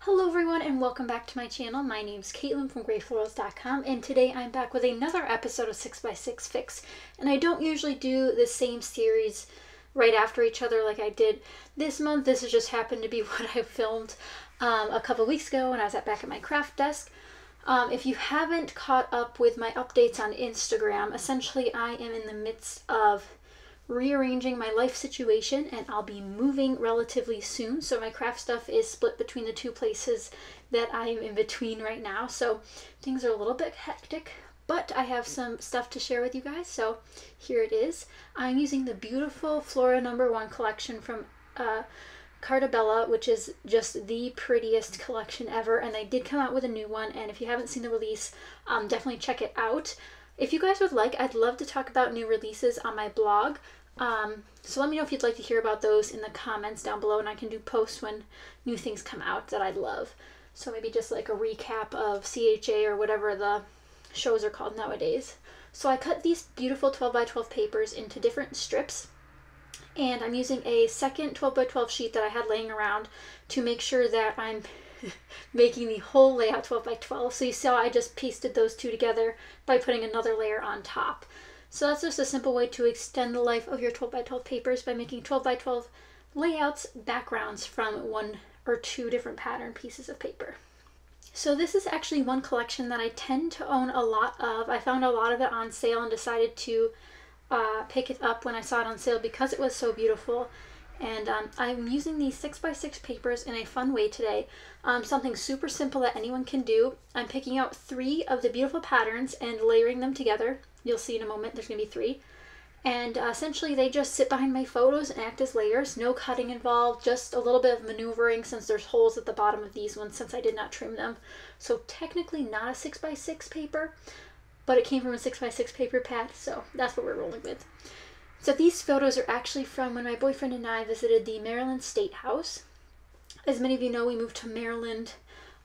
Hello everyone and welcome back to my channel. My name's Caitlin from Florals.com and today I'm back with another episode of 6x6 Fix. And I don't usually do the same series right after each other like I did this month. This has just happened to be what I filmed a couple weeks ago when I was back at my craft desk. If you haven't caught up with my updates on Instagram, essentially I am in the midst of rearranging my life situation and I'll be moving relatively soon, so my craft stuff is split between the two places that I am in between right now, so things are a little bit hectic, but I have some stuff to share with you guys, so here it is. I'm using the beautiful Flora #1 collection from Carta Bella, which is just the prettiest collection ever, and they did come out with a new one, and if you haven't seen the release, definitely check it out. If you guys would like, I'd love to talk about new releases on my blog. So let me know if you'd like to hear about those in the comments down below, and I can do posts when new things come out that I'd love. So maybe just like a recap of CHA or whatever the shows are called nowadays. So I cut these beautiful 12x12 papers into different strips, and I'm using a second 12x12 sheet that I had laying around to make sure that I'm making the whole layout 12x12. So you saw I just pasted those two together by putting another layer on top. So that's just a simple way to extend the life of your 12x12 papers by making 12x12 layouts backgrounds from one or two different pattern pieces of paper. So this is actually one collection that I tend to own a lot of. I found a lot of it on sale and decided to pick it up when I saw it on sale because it was so beautiful. And I'm using these 6x6 papers in a fun way today. Something super simple that anyone can do. I'm picking out 3 of the beautiful patterns and layering them together. You'll see in a moment there's going to be 3. And essentially they just sit behind my photos and act as layers. No cutting involved, just a little bit of maneuvering since there's holes at the bottom of these ones since I did not trim them. So technically not a 6x6 paper, but it came from a 6x6 paper pad, so that's what we're rolling with. So these photos are actually from when my boyfriend and I visited the Maryland State House. As many of you know, we moved to Maryland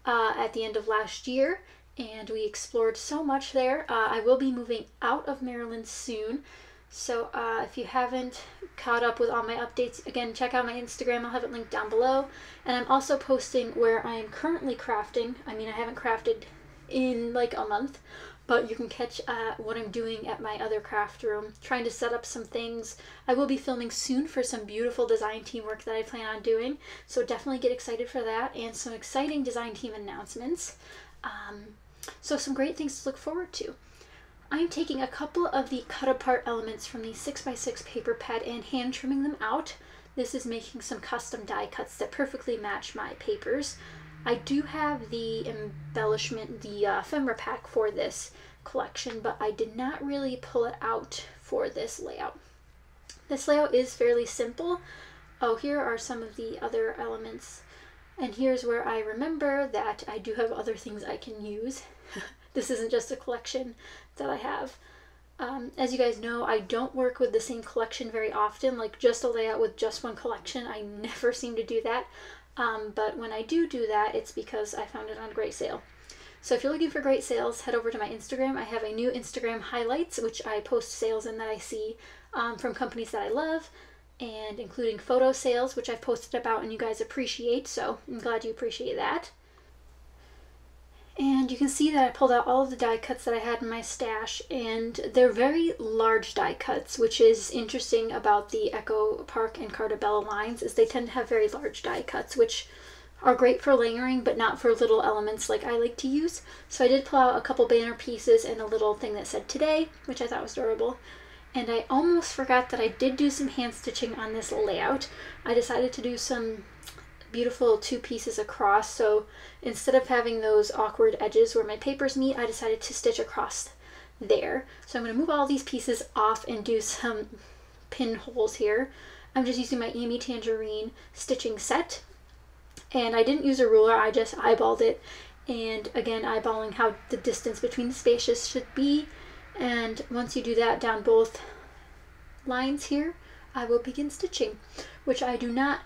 at the end of last year, and we explored so much there. I will be moving out of Maryland soon, so if you haven't caught up with all my updates, again, check out my Instagram. I'll have it linked down below. And I'm also posting where I am currently crafting. I mean, I haven't crafted in like a month, but you can catch what I'm doing at my other craft room, trying to set up some things. I will be filming soon for some beautiful design team work that I plan on doing, so definitely get excited for that, and some exciting design team announcements. So some great things to look forward to. I'm taking a couple of the cut apart elements from the 6x6 paper pad and hand trimming them out. This is making some custom die cuts that perfectly match my papers. I do have the embellishment, the ephemera pack for this collection, but I did not really pull it out for this layout. This layout is fairly simple. Oh, here are some of the other elements. And here's where I remember that I do have other things I can use. This isn't just a collection that I have. As you guys know, I don't work with the same collection very often, like just a layout with just one collection. I never seem to do that. But when I do that, it's because I found it on a great sale. So if you're looking for great sales, head over to my Instagram. I have a new Instagram highlights, which I post sales in that I see from companies that I love, and including photo sales, which I've posted about and you guys appreciate, so I'm glad you appreciate that. And you can see that I pulled out all of the die cuts that I had in my stash, and they're very large die cuts, which is interesting about the Echo Park and Carta Bella lines, is they tend to have very large die cuts, which are great for layering, but not for little elements like I like to use. So I did pull out a couple banner pieces and a little thing that said today, which I thought was adorable. And I almost forgot that I did do some hand stitching on this layout. I decided to do some beautiful 2 pieces across, so instead of having those awkward edges where my papers meet, I decided to stitch across there. So I'm going to move all these pieces off and do some pinholes here. I'm just using my Amy Tangerine stitching set, and I didn't use a ruler, I just eyeballed it, and again eyeballing how the distance between the spaces should be. And once you do that down both lines here, I will begin stitching, which I do not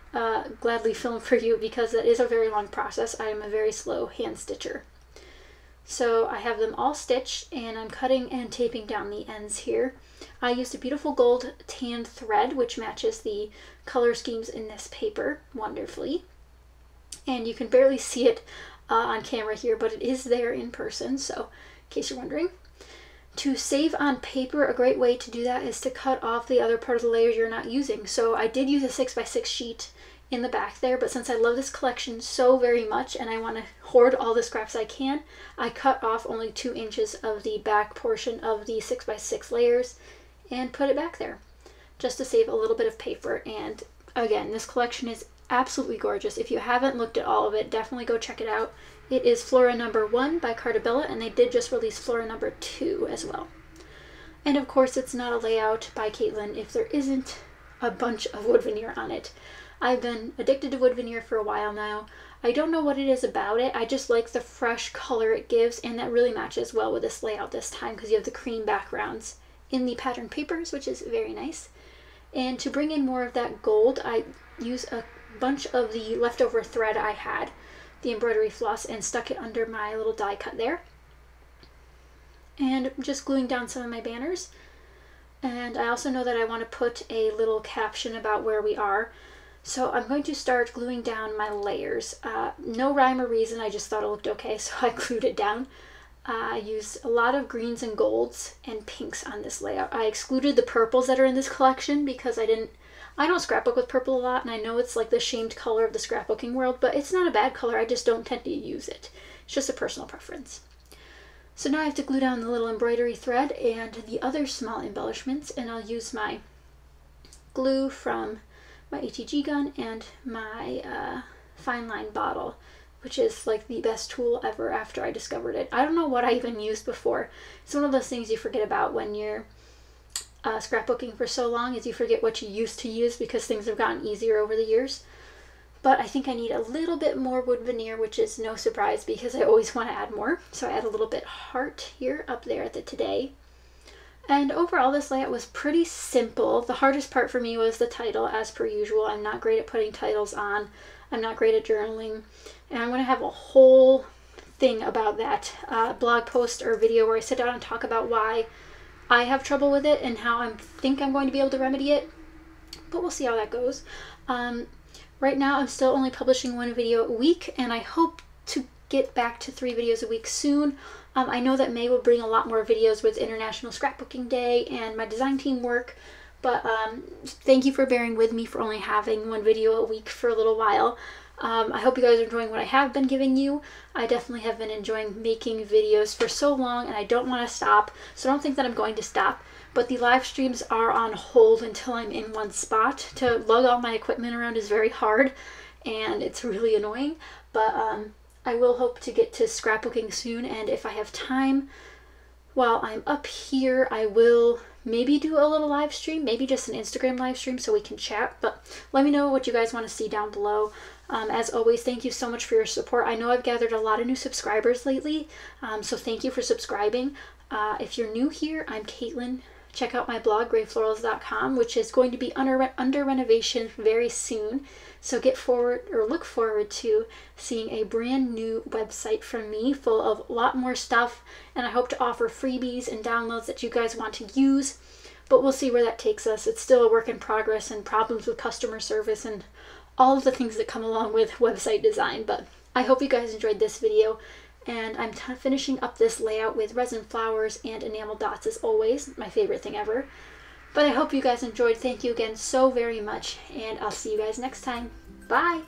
gladly film for you because that is a very long process. I am a very slow hand stitcher. So I have them all stitched, and I'm cutting and taping down the ends here. I used a beautiful gold tanned thread, which matches the color schemes in this paper wonderfully. and you can barely see it on camera here, but it is there in person, so in case you're wondering. To save on paper, a great way to do that is to cut off the other part of the layers you're not using. So I did use a 6x6 sheet in the back there, but since I love this collection so very much and I want to hoard all the scraps I can, I cut off only 2 inches of the back portion of the 6x6 layers and put it back there, just to save a little bit of paper. And again, this collection is absolutely gorgeous. If you haven't looked at all of it, definitely go check it out. It is Flora number 1 by Cartabella, and they did just release Flora number 2 as well. And of course, it's not a layout by Caitlin if there isn't a bunch of wood veneer on it. I've been addicted to wood veneer for a while now. I don't know what it is about it. I just like the fresh color it gives, and that really matches well with this layout this time because you have the cream backgrounds in the pattern papers, which is very nice. And to bring in more of that gold, I use a bunch of the leftover thread I had, the embroidery floss, and stuck it under my little die cut there. And just gluing down some of my banners. And I also know that I want to put a little caption about where we are. So I'm going to start gluing down my layers. No rhyme or reason, I just thought it looked okay, so I glued it down. I used a lot of greens and golds and pinks on this layout. I excluded the purples that are in this collection because I don't scrapbook with purple a lot, and I know it's like the shamed color of the scrapbooking world, but it's not a bad color, I just don't tend to use it. It's just a personal preference. So now I have to glue down the little embroidery thread and the other small embellishments, and I'll use my glue from my ATG gun and my fine line bottle, which is like the best tool ever after I discovered it. I don't know what I even used before. It's one of those things you forget about when you're scrapbooking for so long, is you forget what you used to use because things have gotten easier over the years. But I think I need a little bit more wood veneer, which is no surprise because I always want to add more. So I add a little bit heart here up there at the today. And overall this layout was pretty simple. The hardest part for me was the title, as per usual. I'm not great at putting titles on. I'm not great at journaling. And I'm going to have a whole thing about that blog post or video where I sit down and talk about why I have trouble with it and how I think I'm going to be able to remedy it. But we'll see how that goes. Right now I'm still only publishing 1 video a week, and I hope to get back to 3 videos a week soon. I know that May will bring a lot more videos with International Scrapbooking Day and my design team work, but thank you for bearing with me for only having 1 video a week for a little while. I hope you guys are enjoying what I have been giving you. I definitely have been enjoying making videos for so long, and I don't want to stop, so don't think that I'm going to stop. But the live streams are on hold until I'm in one spot. To lug all my equipment around is very hard, and it's really annoying. But I will hope to get to scrapbooking soon, and if I have time while I'm up here, I will maybe do a little live stream, maybe just an Instagram live stream so we can chat. But let me know what you guys want to see down below. As always, thank you so much for your support. I know I've gathered a lot of new subscribers lately, so thank you for subscribing. If you're new here, I'm Caitlin. Check out my blog, grayflorals.com, which is going to be under renovation very soon. So look forward to seeing a brand new website from me full of a lot more stuff, and I hope to offer freebies and downloads that you guys want to use. But we'll see where that takes us. It's still a work in progress, and problems with customer service and all of the things that come along with website design. But I hope you guys enjoyed this video. And I'm finishing up this layout with resin flowers and enamel dots as always, my favorite thing ever. But I hope you guys enjoyed. Thank you again so very much, and I'll see you guys next time. Bye!